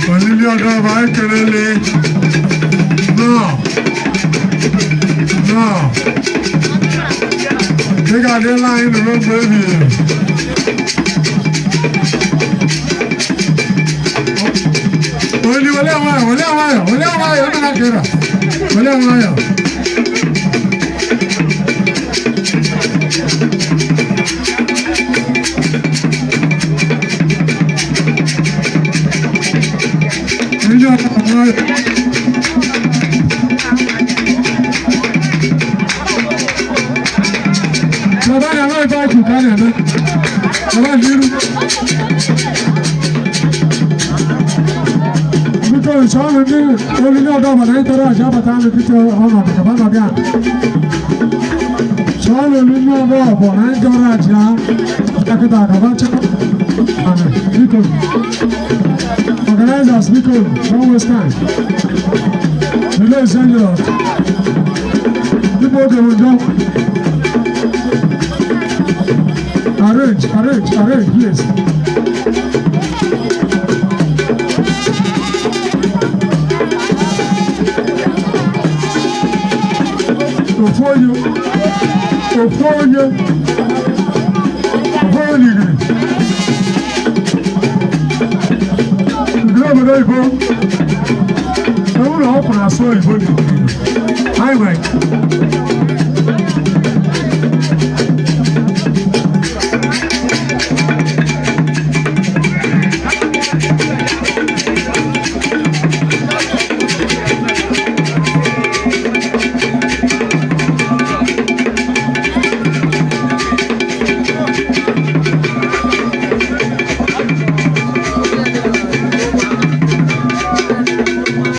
Olivia vai querer não. They got their line in the room, baby. Organizers, don't waste time. Ladies and gentlemen, people will jump. Arrange, please. Before you. I will open our story for you. Highway.